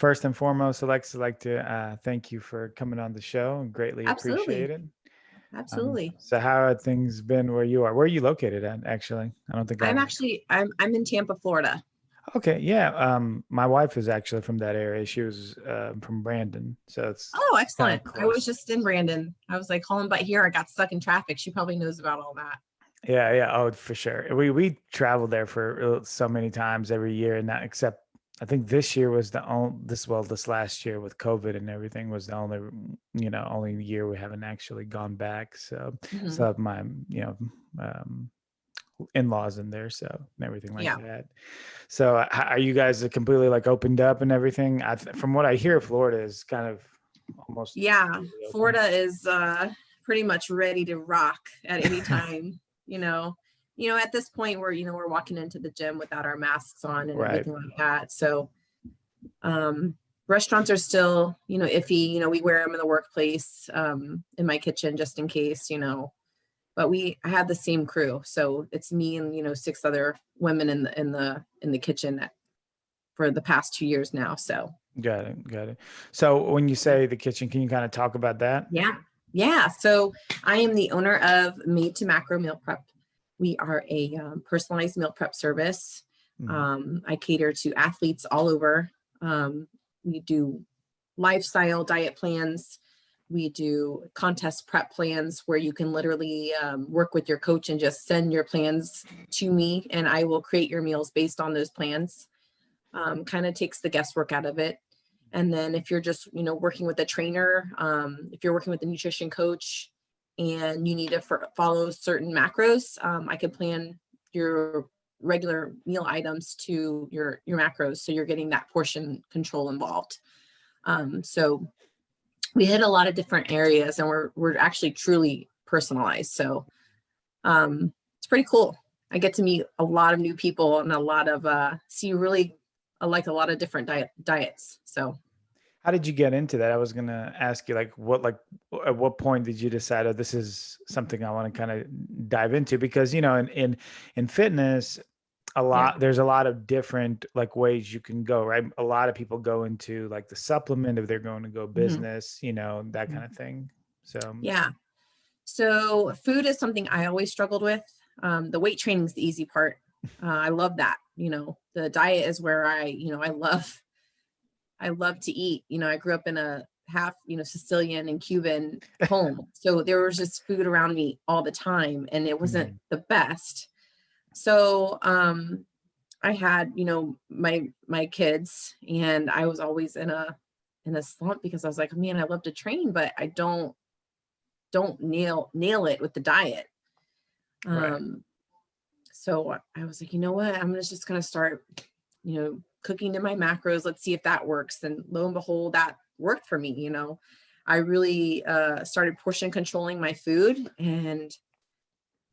First and foremost, Alexis, I'd like to thank you for coming on the show and greatly appreciate Absolutely. it. Absolutely. So how have things been where you are? Where are you located at, actually? I don't think I'm I've. actually I'm in Tampa, Florida. Okay, yeah. My wife is actually from that area. She was from Brandon, so Oh, it's kind excellent. of I was close. just in Brandon. I was like hauling butt here. I got stuck in traffic. She probably knows about all that. Yeah, yeah. Oh, for sure. We traveled there for so many times every year, and not except I think this year was the only this last year with COVID and everything was the only only year we haven't actually gone back. So Hmm. still have my um, in-laws in there, so and everything like Yeah. that. So are you guys completely like opened up and everything? From what I hear, Florida is kind of almost Yeah. completely open. Florida is pretty much ready to rock at any time, you know. At this point we're walking into the gym without our masks on and Right. everything like that. So restaurants are still, iffy. We wear them in the workplace, in my kitchen just in case, but I have the same crew. So it's me and, six other women in the kitchen for the past 2 years now. So Got it. Got it. So when you yeah. say the kitchen, can you kind of talk about that? Yeah. Yeah. So I am the owner of Made to Macro Meal Prep. We are a personalized meal prep service. Mhm. I cater to athletes all over. We do lifestyle diet plans. We do contest prep plans where you can literally work with your coach and just send your plans to me, and I will create your meals based on those plans. Kind of takes the guesswork out of it. And then if you're just, working with a trainer, if you're working with a nutrition coach and you need to follow certain macros, I can plan your regular meal items to your macros. So you're getting that portion control involved. So we hit a lot of different areas and we're actually truly personalized. So it's pretty cool. I get to meet a lot of new people and a lot of see really like a lot of different diets. So How did you get into that? I was gonna ask you like at what point did you decide, oh, this is something I want to kind of dive into? Because in fitness, yeah. there's a lot of different like ways you can go, right? A lot of people go into like the supplement if they're going to go Hmm. business, that kind of thing. So Yeah. So food is something I always struggled with. The weight training is the easy part. I love that. The diet is where I love to eat. I grew up in a half, Sicilian and Cuban home. So there was just food around me all the time and it wasn't mhm, the best. So I had, my kids, and I was always in a slump because I was like, man, I love to train, but I don't nail it with the diet. right. Um, so I was like, you know what? I'm just gonna start, cooking to my macros. Let's see if that works. And lo and behold, that worked for me. I really started portion controlling my food, and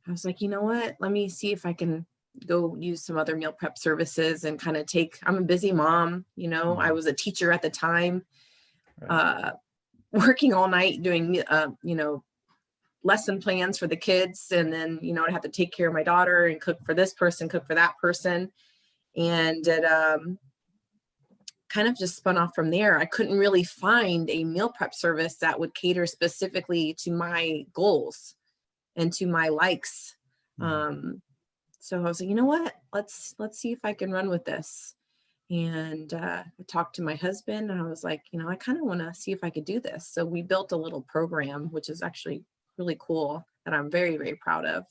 I was like, you know what? Let me see if I can go use some other meal prep services and kind of I'm a busy mom. I Mhm, was a teacher at the time, right. uh, working all night doing, lesson plans for the kids. And then, I'd have to take care of my daughter and cook for this person, cook for that person. And it kind of just spun off from there. I couldn't really find a meal prep service that would cater specifically to my goals and to my likes. Mhm. Um, so I was like, you know what? Let's see if I can run with this. And I talked to my husband and I was like, I kind of want to see if I could do this. So we built a little program, which is actually really cool, that I'm very, very proud of,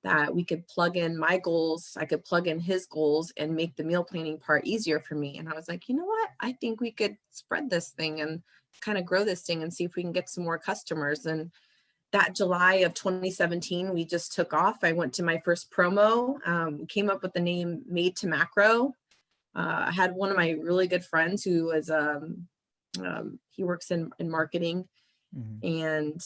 that we could plug in my goals. I could plug in his goals and make the meal planning part easier for me. And I was like, you know what? I think we could spread this thing and kind of grow this thing and see if we can get some more customers. And that July of 2017, we just took off. I went to my first promo, came up with the name Made to Macro. I had one of my really good friends who was, he works in marketing, Mhm. and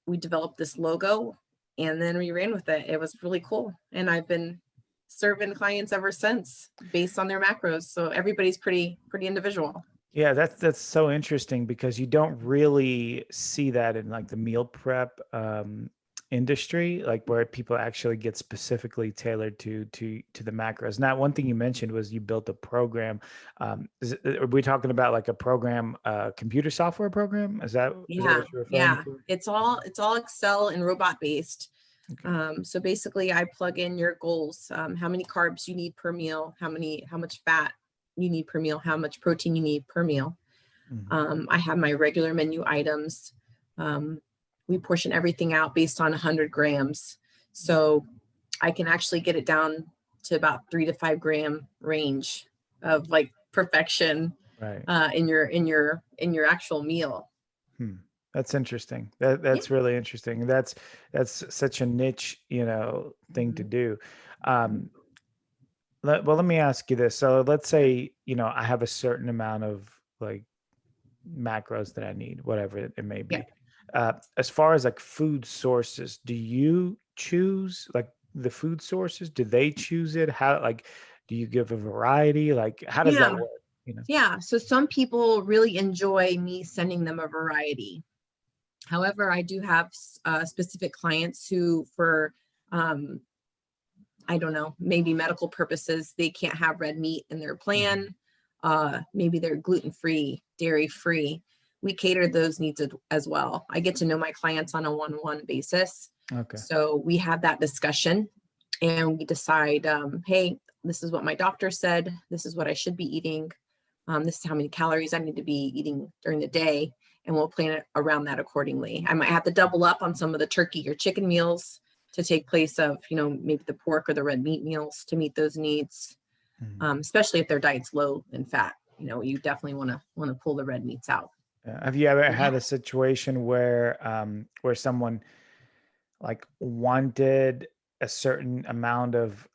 we developed this logo and then we ran with it. It was really cool. And I've been serving clients ever since based on their macros. So everybody's pretty individual. Yeah, that's so interesting because you don't really see that in like the meal prep industry, like where people actually get specifically tailored to the macros. Now, one thing you mentioned was you built a program. Are we talking about like a program, computer software program? Is that Yeah, what you're referring yeah. to? It's all Excel and robot based. Okay. So basically I plug in your goals, how many carbs you need per meal, how much fat you need per meal, how much protein you need per meal. Mhm. I have my regular menu items. We portion everything out based on 100 grams. So I can actually get it down to about 3 to 5 gram range of like perfection Right. in your actual meal. Hmm. That's interesting. Yeah. That's really interesting. That's such a niche, thing to Mhm. do. Um, let me ask you this. So let's say, I have a certain amount of like macros that I need, whatever it may Yeah. be. As far as like food sources, do you choose like the food sources? Do they choose it? How, like, do you give a variety? Like, how does that Yeah. work? You know? Yeah. So some people really enjoy me sending them a variety. However, I do have specific clients who, for um, I don't know, maybe medical purposes, they can't have red meat in their Mhm. plan. Maybe they're gluten free, dairy free. We cater those needs as well. I get to know my clients on a one-on-one basis. Okay. So we have that discussion and we decide, hey, this is what my doctor said. This is what I should be eating. This is how many calories I need to be eating during the day. And we'll plan it around that accordingly. I might have to double up on some of the turkey or chicken meals to take place of, maybe the pork or the red meat meals to meet those needs, Mhm. especially if their diet's low in fat. You definitely want to pull the red meats out. Have you ever Yeah. had a situation where someone like wanted a certain amount of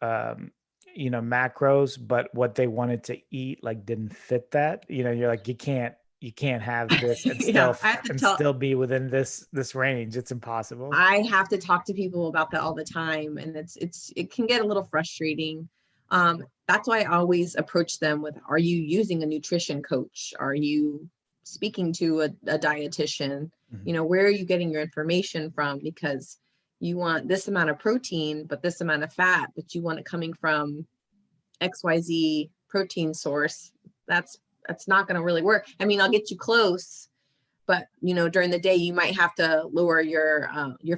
macros, but what they wanted to eat like didn't fit that? You're like, you can't have this and Yeah, I have to tell. still be within this range. It's impossible. I have to talk to people about that all the time, and it can get a little frustrating. That's why I always approach them with, are you using a nutrition coach? Are you speaking to a dietitian? Mhm. Where are you getting your information from? Because you want this amount of protein, but this amount of fat, but you want it coming from XYZ protein source. That's not going to really work. I mean, I'll get you close, but during the day you might have to lower your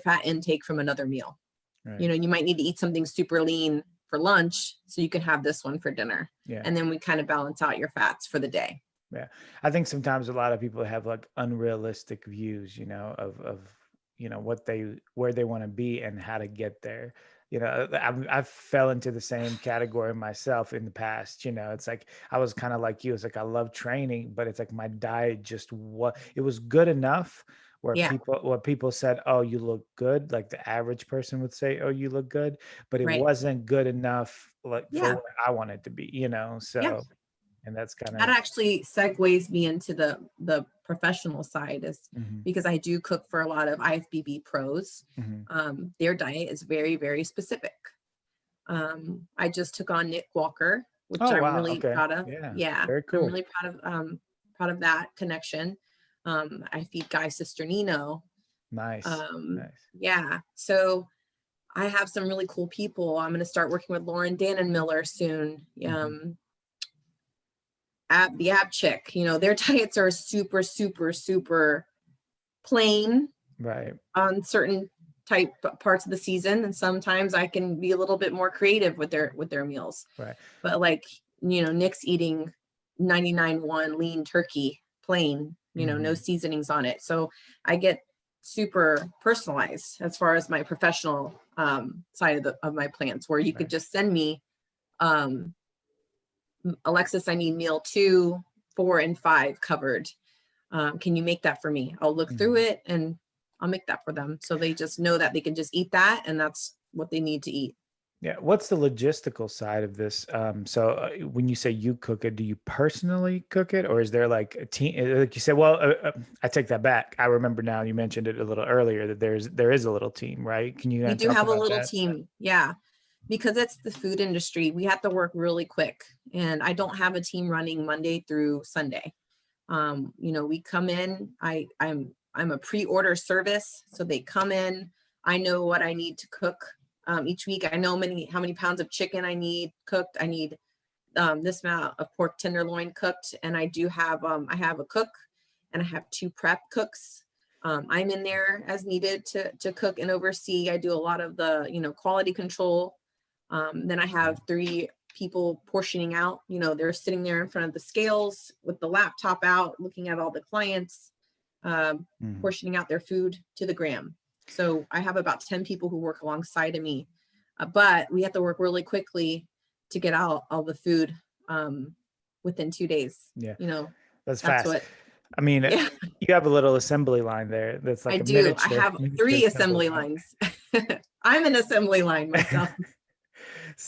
fat intake from another meal. Right. You might need to eat something super lean for lunch so you can have this one for dinner, Yeah. and then we kind of balance out your fats for the day. Yeah. I think sometimes a lot of people have like unrealistic views, of where they want to be and how to get there. I've fell into the same category myself in the past. It's like I was kind of like you. It's like I love training, but it's like my diet just it was good enough where Yeah. people said, "Oh, you look good." Like the average person would say, "Oh, you look good," but it Right. wasn't good enough like for Yeah. where I wanted to be. Yeah. So, and that's kind That of. actually segues me into the professional side, is Mhm. because I do cook for a lot of IFBB pros. Mhm. Their diet is very, very specific. I just took on Nick Walker, which Oh, I'm wow, really okay. proud of. Yeah, Yeah, very I'm cool. really proud of that connection. I feed Guy Cisternino. Nice, nice. Yeah, so I have some really cool people. I'm going to start working with Lauren Dannenmiller soon. Mhm. The Ab Chick, their diets are super, super, super plain Right, on certain type parts of the season, and sometimes I can be a little bit more creative with their meals. right. But like, Nick's eating 99.1 lean turkey plain, no Mhm. seasonings on it. So I get super personalized as far as my professional side of my plans, where you could Right. just send me, um, Alexis, I need meal 2, 4, and 5 covered. Can you make that for me? I'll look through Mhm. it and I'll make that for them. So they just know that they can just eat that and that's what they need to eat. Yeah, what's the logistical side of this? So when you say you cook it, do you personally cook it, or is there like a team? Like you said, well, I take that back. I remember now you mentioned it a little earlier that there is a little team, right? Can you We kind of do talk have a about little that? team. Yeah. Because it's the food industry, we have to work really quick. And I don't have a team running Monday through Sunday. We come in, I'm a pre-order service. So they come in, I know what I need to cook each week. I know how many pounds of chicken I need cooked. I need this amount of pork tenderloin cooked, and I do have I have a cook, and I have 2 prep cooks. I'm in there as needed to cook and oversee. I do a lot of the quality control. Then I have 3 people portioning out. They're sitting there in front of the scales with the laptop out, looking at all the clients, portioning out their food to the gram. So I have about 10 people who work alongside of me, but we have to work really quickly to get out all the food within 2 days. Yeah. That's That's fast. what. I mean, Yeah, you have a little assembly line there. That's like I a do. I miniature have 3 assembly lines. I'm an assembly line myself.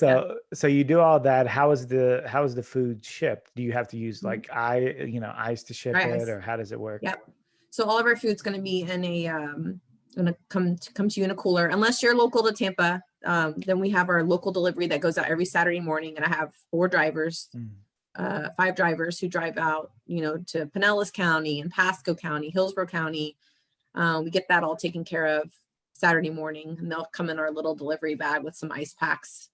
Yeah. So you do all that. How is the food shipped? Do you have to use like ice to ship Dry it, ice. or how does it work? Yep. So all of our food's going to be in a going to come to you in a cooler. Unless you're local to Tampa, then we have our local delivery that goes out every Saturday morning, and I have 4 drivers, 5 drivers who drive out, to Pinellas County and Pasco County, Hillsborough County. We get that all taken care of Saturday morning, and they'll come in our little delivery bag with some ice packs.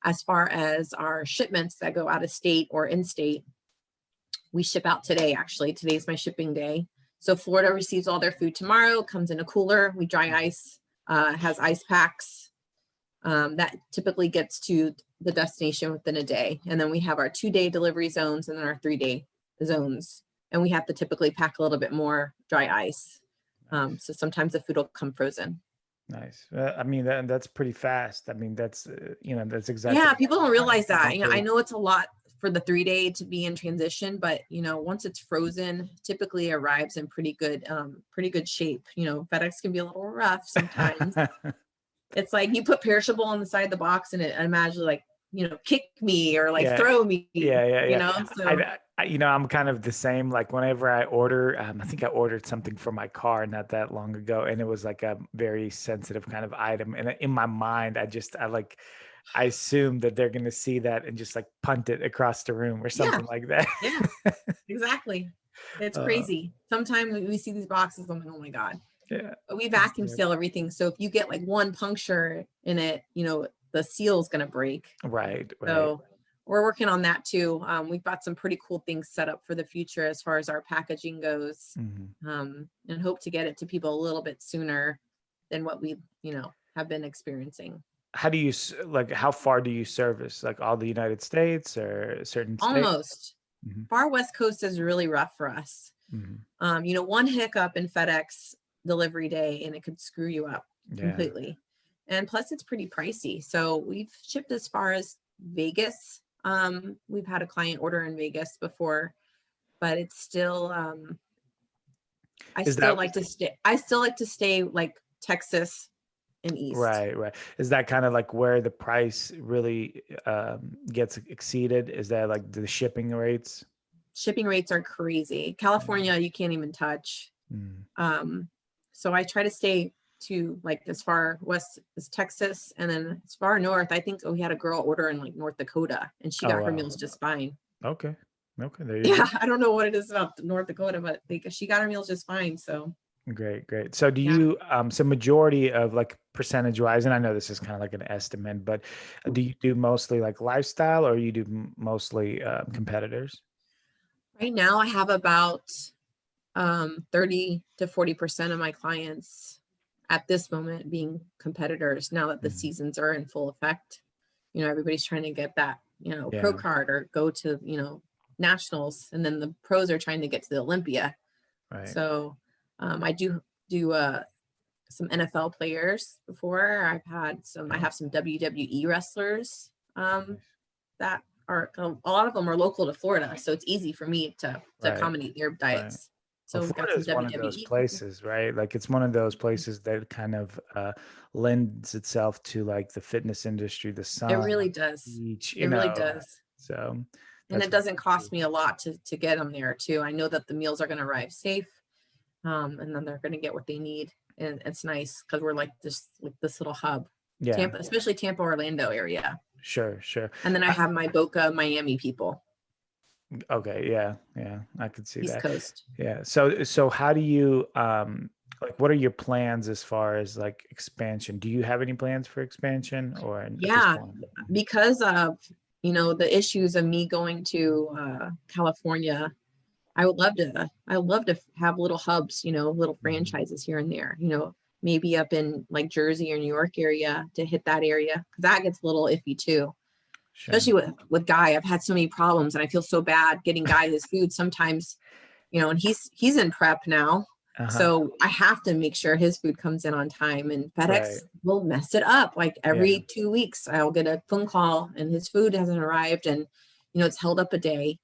As far as our shipments that go out of state or in state, we ship out today. Actually, today's my shipping day. So Florida receives all their food tomorrow, comes in a cooler. We dry ice, has ice packs that typically gets to the destination within a day. And then we have our 2-day delivery zones and then our 3-day zones. And we have to typically pack a little bit more dry ice. So sometimes the food will come frozen. Nice. I mean, that's pretty fast. I mean, that's that's exactly. Yeah, people don't realize that. I know it's a lot for the 3-day to be in transition, but once it's frozen, typically arrives in pretty good shape. FedEx can be a little rough sometimes. It's like you put perishable on the side of the box, and it imagine like kick me or like throw me. Yeah. So I'm kind of the same. Like whenever I order, I think I ordered something for my car not that long ago, and it was like a very sensitive kind of item. And in my mind, I assume that they're going to see that and just like punt it across the room or something like that. Yeah, exactly. It's crazy. Sometimes we see these boxes, I'm like, oh my God. Yeah. But we vacuum seal everything. So if you get like one puncture in it, the seal's going to break. Right. So we're working on that too. We've got some pretty cool things set up for the future as far as our packaging goes, and hope to get it to people a little bit sooner than what we, have been experiencing. How do you how far do you service? Like all the United States or certain states? Almost. Far West Coast is really rough for us. One hiccup in FedEx delivery day and it could screw you up completely. And plus it's pretty pricey. So we've shipped as far as Vegas. We've had a client order in Vegas before, but it's still I still like to stay like Texas and East. Right. Is that kind of like where the price really gets exceeded? Is that like the shipping rates? Shipping rates are crazy. California, you can't even touch. So I try to stay to like as far west as Texas, and then as far north, I think we had a girl order in like North Dakota, and she got her meals just fine. Okay. There you go. I don't know what it is about North Dakota, but she got her meals just fine. So great. So do you so majority of like percentage wise, and I know this is kind of like an estimate, but do you do mostly like lifestyle, or you do mostly competitors? Right now I have about 30 to 40% of my clients at this moment being competitors, now that the seasons are in full effect. Everybody's trying to get that pro card or go to nationals, and then the pros are trying to get to the Olympia. Right. So I do some NFL players before. I have some WWE wrestlers that are, a lot of them are local to Florida, so it's easy for me to accommodate their diets. Right. So Florida is one of those places, right? Like it's one of those places that kind of lends itself to like the fitness industry, the sun. It really does. Beach, really does. So, and it doesn't cost me a lot to get them there too. I know that the meals are going to arrive safe, and then they're going to get what they need, and it's nice because we're like this little hub. Yeah. Tampa, especially Tampa, Orlando area. Sure. And then I have my Boca, Miami people. Okay. Yeah. I could see East that. Coast. Yeah. So how do you Like, what are your plans as far as like expansion? Do you have any plans for expansion or at this Yeah, point? because of, the issues of me going to California, I would love to have little hubs, little Mhm. franchises here and there, maybe up in like Jersey or New York area to hit that area. Cause that gets a little iffy too, Sure. especially with Guy. I've had so many problems and I feel so bad getting Guy his food sometimes, and he's in prep now. Uh-huh. So I have to make sure his food comes in on time, and Right. FedEx will mess it up. Like Yeah. every 2 weeks, I'll get a phone call and his food hasn't arrived, and it's held up a day.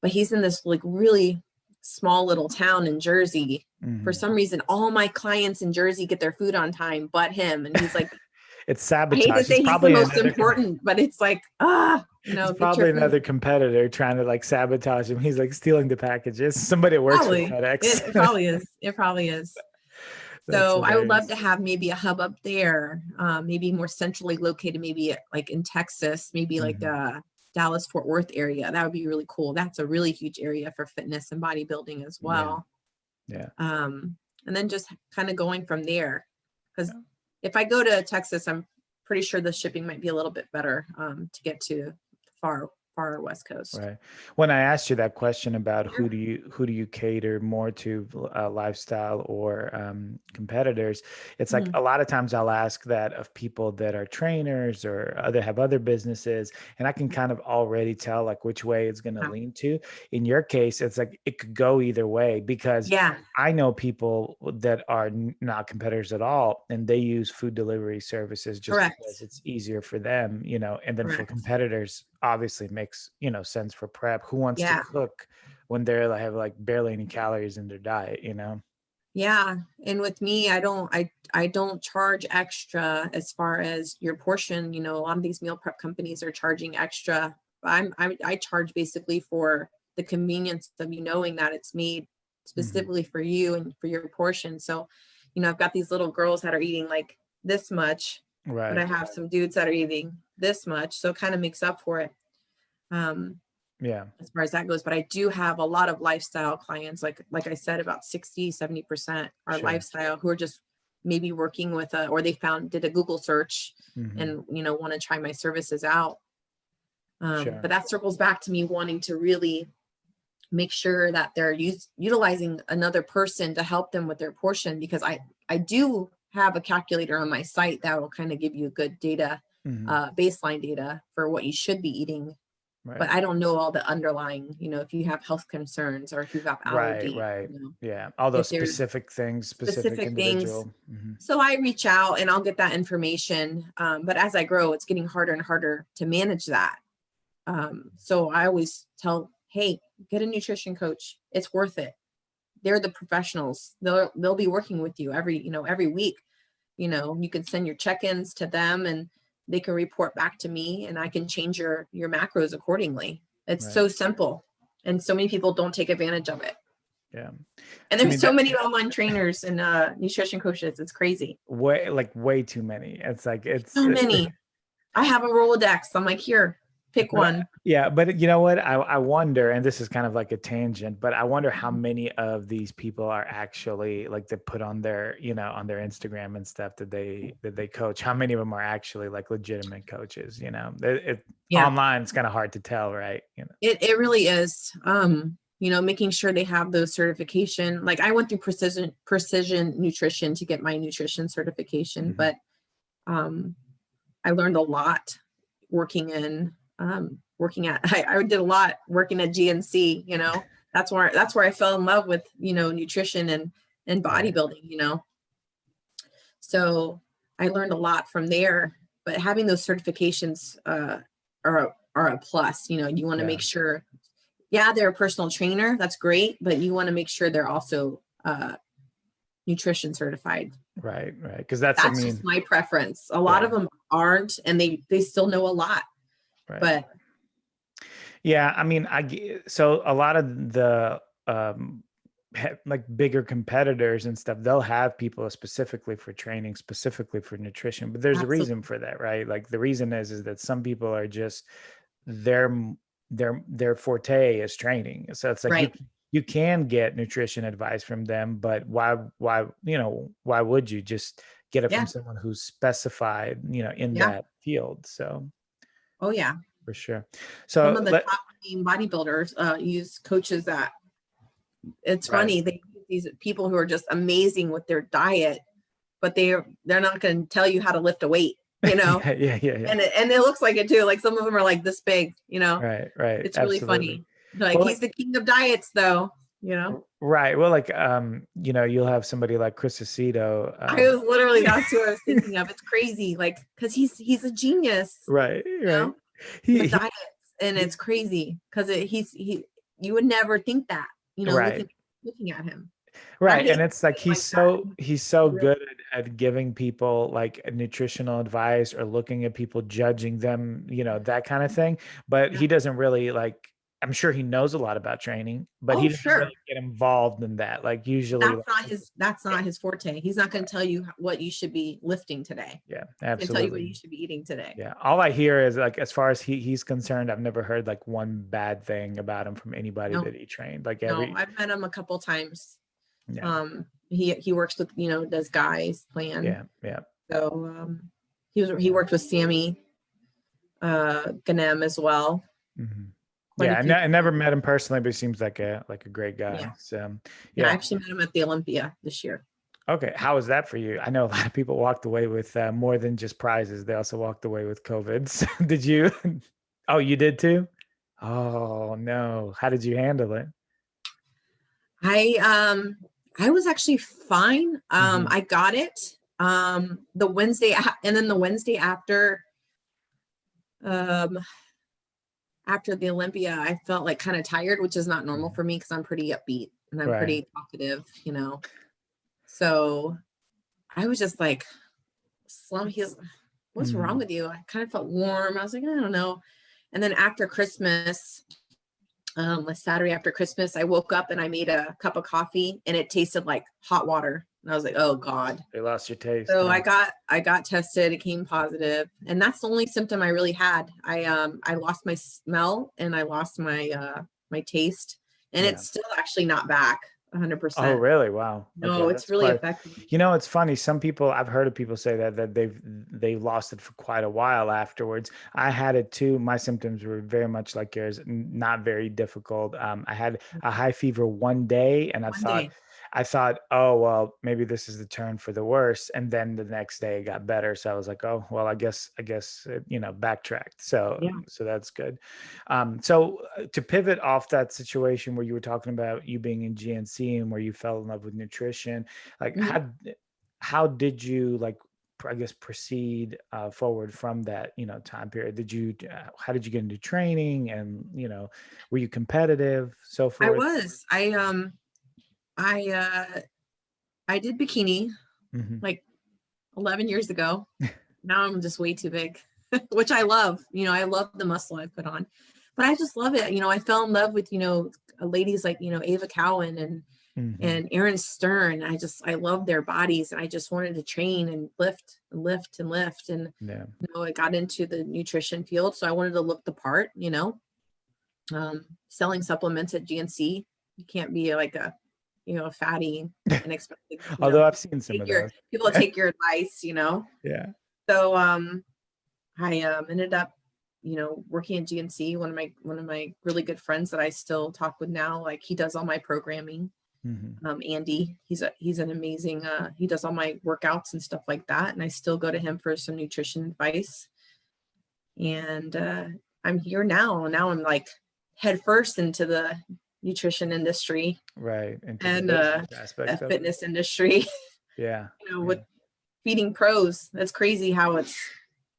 But he's in this like really small little town in Jersey. For Mhm. some reason, all my clients in Jersey get their food on time, but him. And he's like, It's I hate to sabotage. It's say he's the probably most another important, but it's like, it's get your probably food. another competitor trying to like sabotage him. He's like stealing the packages. Somebody that works for Probably. FedEx. It probably is. It probably is. That's So I would love hilarious. to have maybe a hub up there, maybe more centrally located, maybe like in Texas, maybe like Mhm. Dallas, Fort Worth area. That would be really cool. That's a really huge area for fitness and bodybuilding as Yeah. well. Yeah. And then just kind of going from there. Because Yeah. if I go to Texas, I'm pretty sure the shipping might be a little bit better to get to far, far West Coast. Right. When I asked you that question about Sure. who do you cater more to, lifestyle or competitors, it's like Mhm. a lot of times I'll ask that of people that are trainers or other have other businesses, and I can kind of already tell like which way it's going to lean to. In your case, it's like it could go either way because Yeah, I know people that are not competitors at all, and they use food delivery services just because correct. it's easier for them, and then for Correct. competitors, obviously makes, sense for prep. Who wants to Yeah. cook when they're like have like barely any calories in their diet? Yeah, and with me, I don't charge extra as far as your portion. A lot of these meal prep companies are charging extra. I charge basically for the convenience of you knowing that it's made Hmm. specifically for you and for your portion. So, I've got these little girls that are eating like this much, but I Right. have some dudes that are eating this much, so it kind of makes up for it. Um, Yeah. as far as that goes, but I do have a lot of lifestyle clients, like I said, about 60-70% are Sure. lifestyle, who are just maybe working with or they did a Google search Hmm. and want to try my services out. But Sure. that circles back to me wanting to really make sure that they're utilizing another person to help them with their portion, because I do have a calculator on my site that will kind of give you good data, Hmm. baseline data for what you should be eating, but Right. I don't know all the underlying, if you have health concerns or if you have Right. allergies, Right. Yeah. All those if there's specific things, specific specific things. individual. Hmm. So I reach out and I'll get that information. But as I grow, it's getting harder and harder to manage that. So I always tell, hey, get a nutrition coach. It's worth it. They're the professionals. They'll be working with you every week. You can send your check-ins to them and they can report back to me and I can change your macros accordingly. It's Right. so simple. And so many people don't take advantage of it. Yeah. And I there's mean so that many online trainers and nutrition coaches. It's crazy. way too many. It's like So many. I have a Rolodex. I'm like, here, pick But one. yeah, but you know what? I wonder, and this is kind of like a tangent, but I wonder how many of these people are actually like they put on their, on their Instagram and stuff that they coach. How many of them are actually like legitimate coaches? Yeah, Online it's kind of hard to tell, right? it really is. Making sure they have those certification. Like I went through precision nutrition to get my nutrition certification, Hmm. but um, I learned a lot working in working at I did a lot working at GNC. That's where I fell in love with nutrition and Right. bodybuilding. So I learned a lot from there. But having those certifications are a plus. You want to Yeah. make sure, yeah, they're a personal trainer. That's great, but you want to make sure they're also nutrition certified. Right. Right. Because that's, I That's just mean, my preference. A lot yeah. of them aren't, and they still know a lot. Right. But Yeah, I mean, so a lot of the like bigger competitors and stuff, they'll have people specifically for training, specifically for nutrition, but there's a reason absolutely for that, right? Like the reason is that some people are just their their forte is training. So it's like you right. you can get nutrition advice from them, but why would you just get it from Yeah. someone who's specified, in Yeah. that field? So Oh yeah. for sure. Some So of the top name bodybuilders use coaches that, it's right. funny, they use these people who are just amazing with their diet, but they're not going to tell you how to lift a weight, Yeah, yeah, yeah, yeah. and it looks like it too. Like some of them are like this big, Right, right. it's really Absolutely. funny. Like Well, he's the king of diets though. right. Well, like you'll have somebody like Chris Aceto. I was literally, that's who I was thinking of. It's crazy. Like, cause he's a genius, Right, right. with He, diets, and he it's crazy because you would never think that, right. looking at him. I Right. hate And it's like like that. he's so Really, good at giving people like nutritional advice or looking at people, judging them, that kind of thing. But yeah. he doesn't really like, I'm sure he knows a lot about training, but he Oh, doesn't sure. really get involved in that. Like usually That's like, not his forte. He's not going to tell you what you should be lifting today. yeah, He's going to tell you what absolutely. you should be eating today. Yeah. All I hear is like as far as he's concerned, I've never heard like one bad thing about him from anybody No, that he trained. Like no, every I've met him a couple times. yeah, He works with, does guys plan. yeah, yeah. So he worked with Sammy Ganem as well. Mhm. Quite Yeah, a few I never times. met him personally, but he seems like a great Yeah. guy. So Yeah, I yeah. actually met him at the Olympia this year. Okay, how was that for you? I know a lot of people walked away with more than just prizes. They also walked away with COVID. So did you? Oh, you did too? Oh no. How did you handle it? I was actually fine. Hmm. I got it. The Wednesday and then the Wednesday um after the Olympia, I felt like kind of tired, which is not normal for me because I'm pretty upbeat and I'm Right. pretty talkative. So I was just like, slum. What's wrong Hmm. with you? I kind of felt warm. I was like, I don't know. And then after Christmas, like Saturday after Christmas, I woke up and I made a cup of coffee and it tasted like hot water. And I was like, oh God. They lost your taste, So huh? I got tested, it came positive. And that's the only symptom I really had. I lost my smell and I lost my taste. And Yeah. it's still actually not back Oh, 100%. really? Wow. Okay, No, it's that's really quite. affecting. It's funny. Some people I've heard of people say that they've lost it for quite a while afterwards. I had it too. My symptoms were very much like yours, not very difficult. I had a high fever one day, and One day. I thought, oh well, maybe this is the turn for the worse. And then the next day it got better. So I was like, oh well, I guess it, backtracked. So Yeah. that's good. To pivot off that situation where you were talking about you being in GNC and where you fell in love with nutrition, like Mhm. how did you like I guess proceed forward from that time period? How did you get into training, and were you competitive, so I forth? was. I did bikini Hmm. like 11 years ago. Now I'm just way too big, which I love. I love the muscle I put on, but I just love it. I fell in love with, ladies like, Ava Cowan Hmm. and Aaron Stern. I love their bodies and I just wanted to train and lift and lift and lift. And, Yeah. I got into the nutrition field. So I wanted to look the part, selling supplements at GNC. You can't be like a fatty and expect, Although I've seen some of those. people to take your advice. Yeah. So I ended up, working at GNC. One of my really good friends that I still talk with now, like he does all my programming. Hmm. Andy, he's an amazing. He does all my workouts and stuff like that, and I still go to him for some nutrition advice. And I'm here now. Now I'm like head first into the nutrition industry Right. Into the and business a aspect of it. fitness industry. Yeah. With Yeah. feeding pros. That's crazy how it's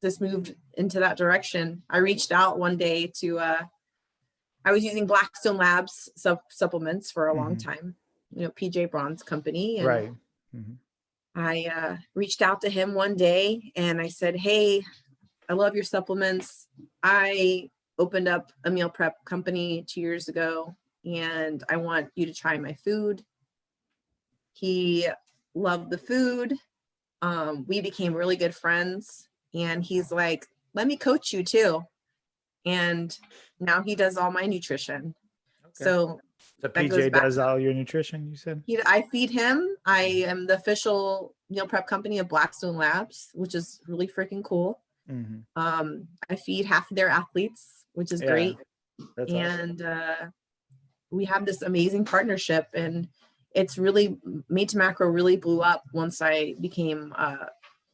just moved into that direction. I reached out one day to I was using Blackstone Labs supplements for a long Hmm. time, PJ Braun's company. And Right. Hmm. I reached out to him one day and I said, hey, I love your supplements. I opened up a meal prep company 2 years ago and I want you to try my food. He loved the food. We became really good friends and he's like, let me coach you too. And now he does all my nutrition. Okay. So So that goes PJ back does to, all your nutrition, you said? I feed him. I am the official meal prep company of Blackstone Labs, which is really freaking cool. Hmm. I feed half of their athletes, which is Yeah, great. that's awesome. And we have this amazing partnership, and it's really Made to Macro really blew up once I became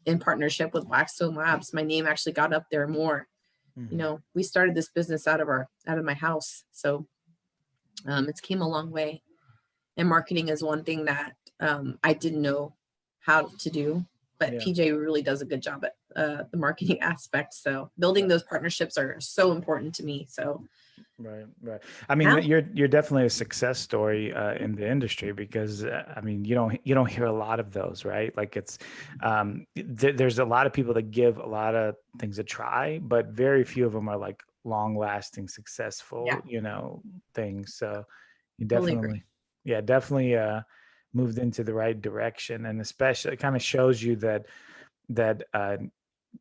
in partnership with Blackstone Labs. My name actually got up there more. Hmm. We started this business out of my house, so it's came a long way. And marketing is one thing that I didn't know how to do, but Yeah. PJ really does a good job at the marketing aspect. So building those partnerships are so important to me. So Right, right. I mean, yeah, you're definitely a success story in the industry because I mean, you don't hear a lot of those, right? Like it's there's a lot of people that give a lot of things a try, but very few of them are like long-lasting, yeah, successful, things. So you totally agree. definitely, yeah, definitely moved into the right direction, and especially it kind of shows you that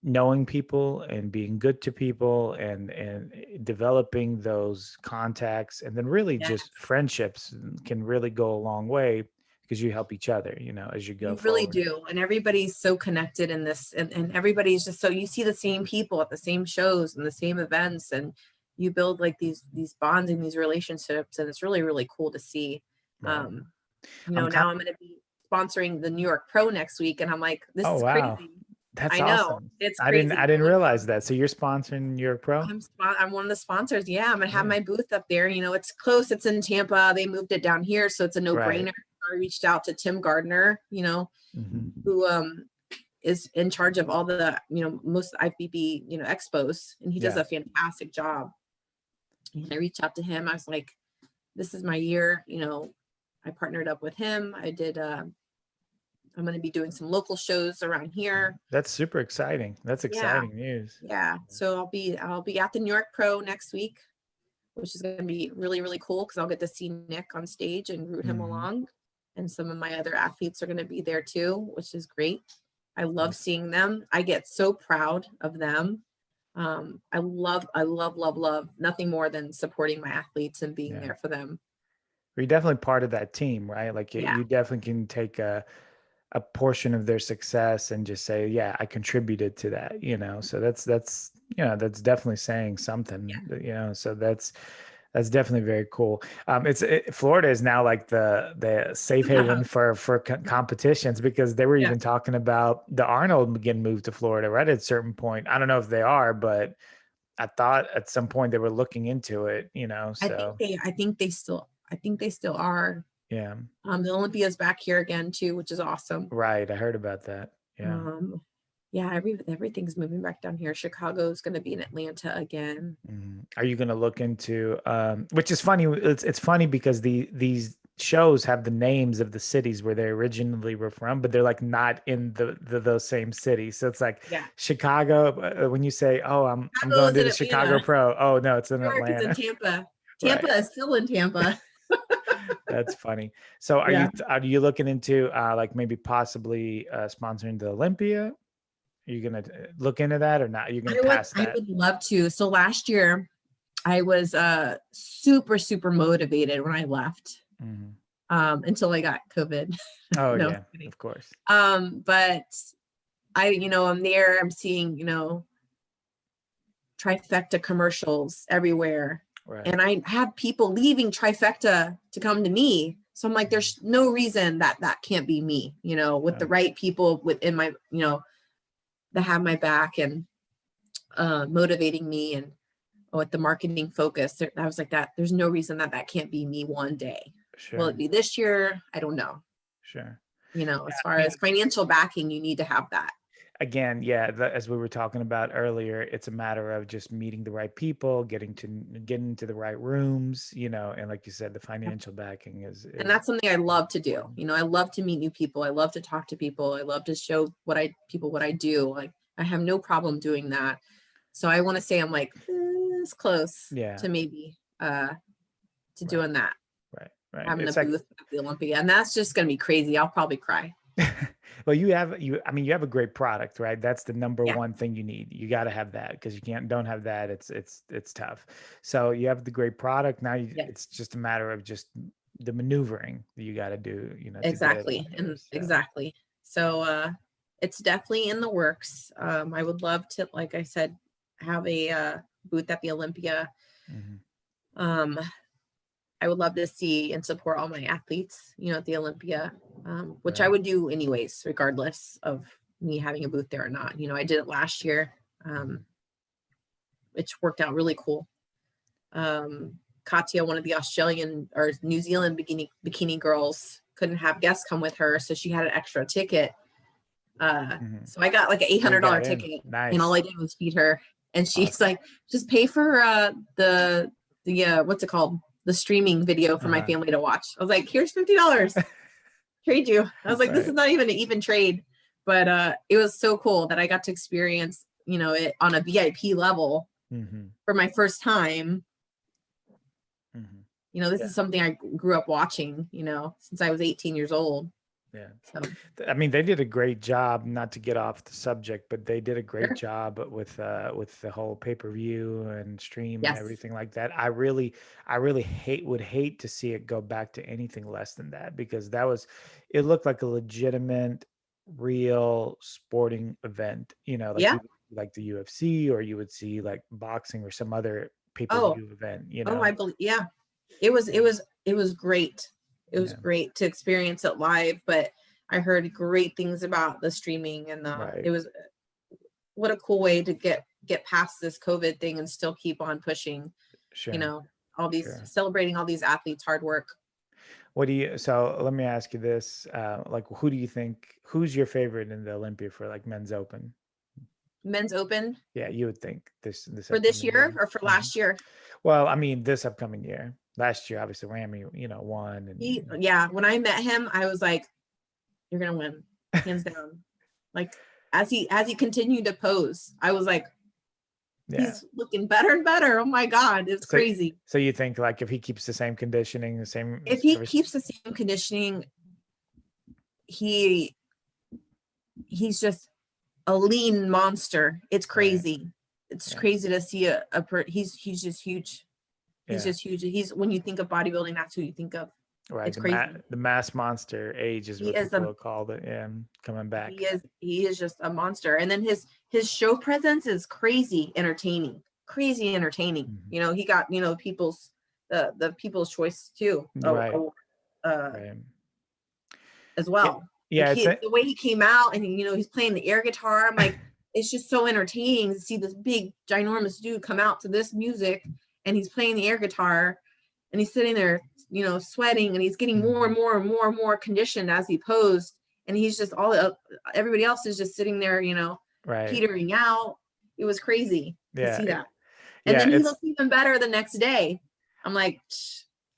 knowing people and being good to people and developing those contacts and then really Yeah, just friendships can really go a long way because you help each other as you go you really forward. do. And everybody's so connected in this, and everybody's just so you see the same people at the same shows and the same events, and you build like these bonds and these relationships, and it's really, really cool to see. Right. Um, I'm kind now I'm going to be sponsoring the New York Pro next week, and I'm like, this Oh, is wow, crazy. that's I know awesome. it's i didn't crazy. i didn't realize that, so you're sponsoring your pro. I'm one of the sponsors. Yeah, I'm gonna have Yeah. my booth up there. It's close. It's in Tampa. They moved it down here, so it's a Right. no-brainer. I reached out to Tim Gardner, Hmm. who is in charge of all the most IFBB expos, and he does Yeah. a fantastic job. And I reached out to him. I was like, "This is my year." I partnered up with him. I did. I'm going to be doing some local shows around here. That's super exciting. That's Yeah, exciting news. yeah. So I'll be at the New York Pro next week, which is going to be really, really cool because I'll get to see Nick on stage and root him Hmm. along. And some of my other athletes are going to be there too, which is great. I love Nice. seeing them. I get so proud of them. I love, love nothing more than supporting my athletes and being Yeah. there for them. You're definitely part of that team, right? Like Yeah. you definitely can take a portion of their success and just say, yeah, I contributed to that. So that's definitely saying something. So that's definitely very cool. Florida is now like the safe Yeah. haven for competitions because they were Yeah. even talking about the Arnold getting moved to Florida, right? At a certain point. I don't know if they are, but I thought at some point they were looking into it. So I think they still are. yeah. The Olympia's back here again too, which is awesome. Right. I heard about that. Yeah. Um, yeah, everything's moving back down here. Chicago's going to be in Atlanta again. Mhm. Are you going to look into which is funny, it's funny because these shows have the names of the cities where they originally were from, but they're like not in those same cities. So it's like Yeah, Chicago, when you say, "Oh, I'm going Chicago's to in the Chicago Atlanta. Pro." Oh, no, it's in New York is in Atlanta. Tampa. Tampa Right. is still in Tampa. That's funny. So Yeah. are you looking into like maybe possibly sponsoring the Olympia? Are you going to look into that or not? You're going to pass I that? would love to. So last year I was super, super motivated when I left. Mhm. Until I got COVID. Oh, No, I'm yeah, kidding. of course. But I'm there, I'm seeing, trifecta commercials everywhere. Right. And I have people leaving trifecta to come to me. So I'm like, there's no reason that can't be me, with Yeah. the right people within my, that have my back and motivating me and with the marketing focus. I was like that. There's no reason that can't be me one day. Will it Sure. be this year? I don't know. Sure. As I far mean, as financial backing, you need to have that. again, yeah, as we were talking about earlier, it's a matter of just meeting the right people, getting into the right rooms, and like you said, the financial backing is And is that's something I love to do. important. I love to meet new people. I love to talk to people. I love to show what I do. Like I have no problem doing that. So I want to say I'm like this close Yeah. to maybe to Right. doing that, Right. Right. having a It's like booth at the Olympia. And that's just gonna be crazy. I'll probably cry. Well, I mean, you have a great product, right? That's the number Yeah. one thing you need. You got to have that, because you don't have that, it's tough. So you have the great product. Now Yeah. it's just a matter of just the maneuvering that you got to do, to get it out Exactly. there. And So, exactly. So it's definitely in the works. I would love to, like I said, have a booth at the Olympia. mhm, Um, I would love to see and support all my athletes, at the Olympia, which I right. would do anyways, regardless of me having a booth there or not. I did it last year, Mhm. which worked out really cool. Katya, one of the Australian or New Zealand bikini girls, couldn't have guests come with her, so she had an extra ticket. Mhm. So I got like an So you $800 got in. ticket, and all Nice. I did was feed her. And she's Awesome. like, just pay for the what's it called? The streaming video for my Uh-huh. family to watch. I was like, here's $50. Trade you. I was like, this is Right. not even an even trade. But it was so cool that I got to experience, it on a VIP level Mhm. for my first time. Mhm. This Yeah. is something I grew up watching, since I was 18 years old. Yeah. So I mean, they did a great job, not to get off the subject, but they did a great sure. job with the whole pay-per-view and stream and Yes. everything like that. I really would hate to see it go back to anything less than that, because it looked like a legitimate, real sporting event, like Yeah. like the UFC, or you would see like boxing or some other Oh, pay-per-view event, I believe, yeah. It was great. It was Yeah. great to experience it live, but I heard great things about the streaming and Right. it was, what a cool way to get past this COVID thing and still keep on pushing, you Sure. know, all these Sure. celebrating all these athletes' hard work. So let me ask you this, like, who's your favorite in the Olympia for like men's open? Men's Open Yeah, you would think this for this upcoming year. year or for Mhm. last year. Well, I mean, this upcoming year. Last year, obviously, Ramy, won, and Yeah, when I met him, I was like, you're gonna win, hands down. Like as he continued to pose, I was like, yeah. he's looking better and better. Oh my God, it's So, crazy. so you think like if he keeps the same conditioning, the same If he everything, keeps the same conditioning, he he's just a lean monster. It's right? crazy. It's Yeah, crazy to see he's just huge. He's yeah, just huge. He's when you think of bodybuilding, that's who you think of. right. It's crazy. The mass monster age is He what is people a have called it. Yeah, coming back. he is just a monster. And then his show presence is crazy entertaining. Crazy entertaining. Mhm. He got, the people's choice too. Right, Uh right. as Yeah, well. Like yeah. the way he came out and he's playing the air guitar. I'm like, it's just so entertaining to see this big ginormous dude come out to this music and he's playing the air guitar and he's sitting there, sweating and he's getting more Mhm. and more and more and more conditioned as he posed. And he's just everybody else is just sitting there, Right. petering out. It was crazy to Yeah. see that. And Yeah. then he looked even better the next day. I'm like,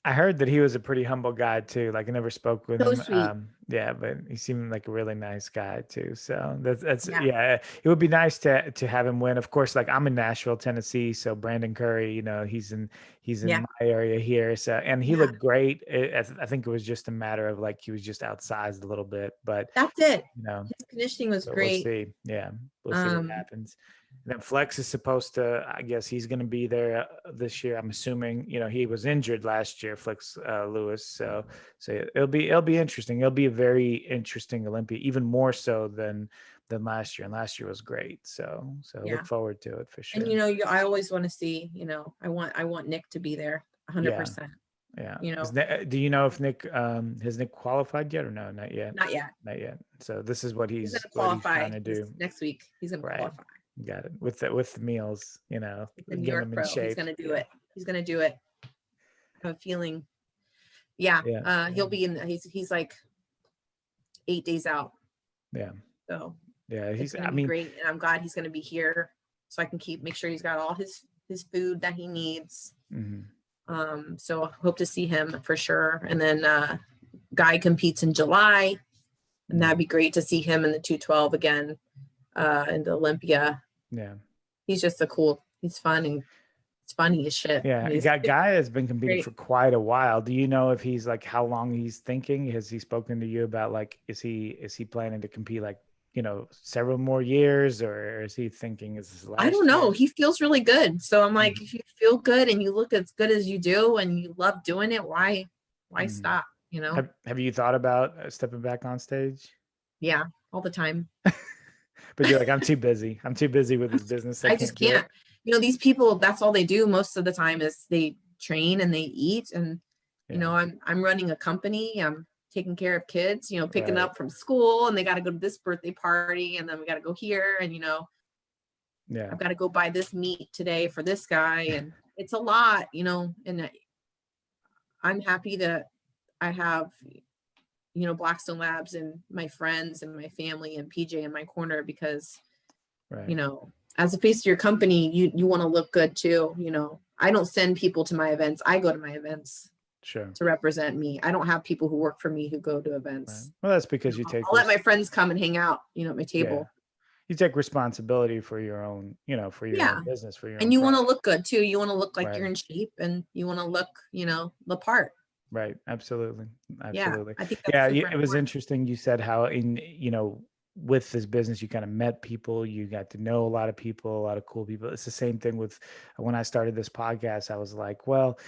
I heard that he was a pretty humble guy too. Like I never spoke with so him. sweet. Yeah, but he seemed like a really nice guy too. So that's Yeah. yeah. It would be nice to have him win. Of course, like I'm in Nashville, Tennessee, so Brandon Curry, he's in Yeah. my area here. So and he Yeah. looked great. I think it was just a matter of like he was just outsized a little bit, but That's it. you know, His conditioning was we'll great. see. Yeah, we'll see what Um, happens. And then Flex is supposed to, I guess he's going to be there this year. I'm assuming, he was injured last year, Flex Lewis. So it'll be interesting. It'll be a very interesting Olympia, even more so than last year. And last year was great. So yeah. look forward to it for And sure. I always want to see, I want Nick to be there Yeah, 100%. yeah. You know, Do you know if Nick has Nick qualified yet or no? Not yet. not yet. Not yet. So this is He's gonna what he's qualify trying to this do. next week. He's gonna Right. qualify. Got it. With the meals, He's a New getting York them in pro. He's shape. gonna do Yeah. it. He's gonna do it. I have a feeling. Yeah. Yeah. He'll be in. He's like 8 days out. Yeah. So Yeah. it's He's, gonna I be mean, great, and I'm glad he's gonna be here, so I can make sure he's got all his food that he needs. mhm, So I hope to see him for sure. And then Guy competes in July, and that'd mhm, be great to see him in the 212 again in the Olympia. yeah. He's just he's fun and It's funny as shit. Yeah, He's guy has been competing great. for quite a while. Do you know if he's like how long he's thinking? Has he spoken to you about like is he planning to compete like, several more years, or is he thinking is this I don't last know. year? He feels really good. So I'm like, Mhm, if you feel good and you look as good as you do and you love doing it, why mhm. stop? You know? Have you thought about stepping back on stage? Yeah, all the time. But you're like, I'm too busy. I'm too busy with this business. I I just can't do can't. it. These people, that's all they do most of the time is they train and they eat. And, Yeah, I'm running a company. I'm taking care of kids, picking right. up from school and they got to go to this birthday party and then we got to go here and, Yeah, I've got to go buy this meat today for this guy. And it's a lot, and I'm happy that I have, Blackstone Labs and my friends and my family and PJ in my corner because, right. as a face of your company, you want to look good too. I don't send people to my events. I go to my events Sure. to represent me. I don't have people who work for me who go to Right. events. Well, that's because you take I'll let my friends come and hang out, at my yeah, table. you take responsibility for your own, for your own Yeah. business, for your And own you want to product. look good too. You want to look like Right. you're in shape and you want to look, the part. Right. Absolutely. Yeah. Absolutely. I think that's Yeah. super It was important. interesting. You said how with this business, you kind of met people, you got to know a lot of people, a lot of cool people. It's the same thing with when I started this podcast. I was like, well,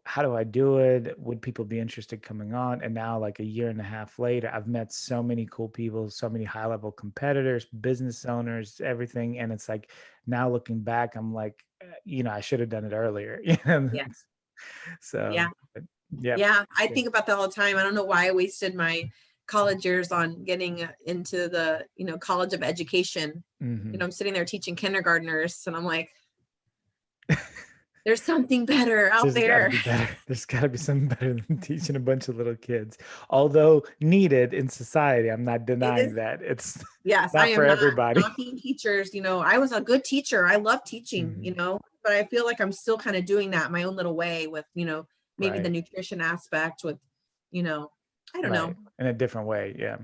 how do I do it? Would people be interested coming on? And now, like a year and a half later, I've met so many cool people, so many high level competitors, business owners, everything. And it's like now looking back, I'm like, I should have done it earlier. Yeah. So, Yeah. but, yeah. Yeah. I Good. think about that all the time. I don't know why I wasted my college years on getting into the, college of education. Hmm. I'm sitting there teaching kindergartners and I'm like, there's something better out There's got to there. be better. There's got to be something better than teaching a bunch of little kids, although needed in society. I'm not It denying is. that it's Yes, I not for am not everybody. knocking teachers. I was a good teacher. I love teaching, Mhm. but I feel like I'm still kind of doing that my own little way with, maybe the Right, nutrition aspect with, I don't know, right. In a different way. Yeah.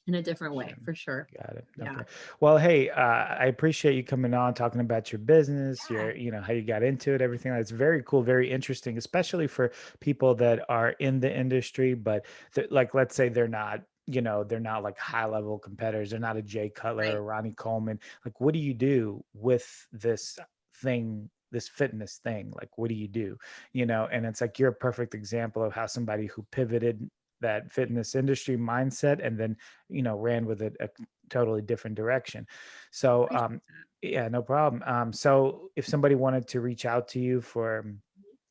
in a different way Sure. for sure. Got it. Yeah. Okay. Well, hey, I appreciate you coming on, talking about your business, Yeah. how you got into it, everything. It's very cool, very interesting, especially for people that are in the industry, but like, let's say they're not like high level competitors. They're not a Jay Cutler Right. or Ronnie Coleman. Like, what do you do with this thing, this fitness thing? Like, what do you do? And it's like, you're a perfect example of how somebody who pivoted that fitness industry mindset and then ran with it a totally different direction. So Appreciate yeah, no problem. So if somebody wanted to reach out to you for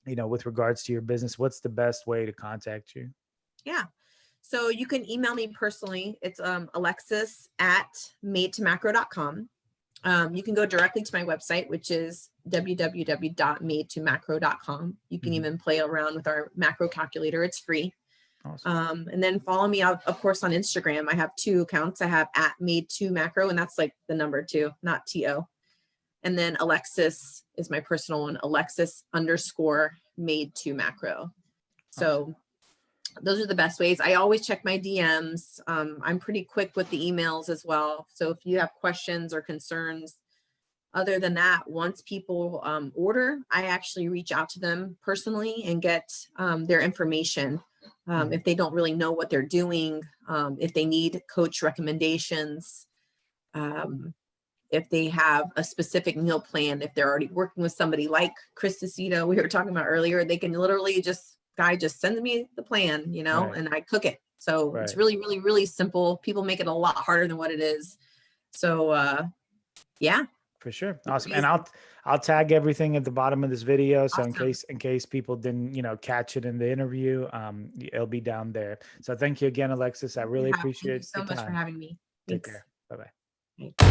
with regards to your business, what's the best way to contact you? Yeah. So you can email me personally. It's Alexis at madetomacro.com. You can go directly to my website, which is www.madetomacro.com. You can Hmm. even play around with our macro calculator. It's free. Awesome. And then follow me out, of course, on Instagram. I have two accounts. I have at made2macro, and that's like the number two, not TO. And then Alexis is my personal one, Alexis _ made2macro. Awesome. So those are the best ways. I always check my DMs. I'm pretty quick with the emails as well. So if you have questions or concerns, other than that, once people order, I actually reach out to them personally and get their information. Mhm. If they don't really know what they're doing, if they need coach recommendations, if they have a specific meal plan, if they're already working with somebody like Chris Decito, we were talking about earlier, they can literally just sends me the plan, Right. and I cook it. So it's Right. really, really, really simple. People make it a lot harder than what it is. So yeah, For sure. super Awesome. And easy. I'll tag everything at the bottom of this video. So Awesome. in case people didn't, catch it in the interview, it'll be down there. So thank you again, Alexis. I really Thank you appreciate so your much for time. having me. Take Thanks. care. Bye-bye. Bye.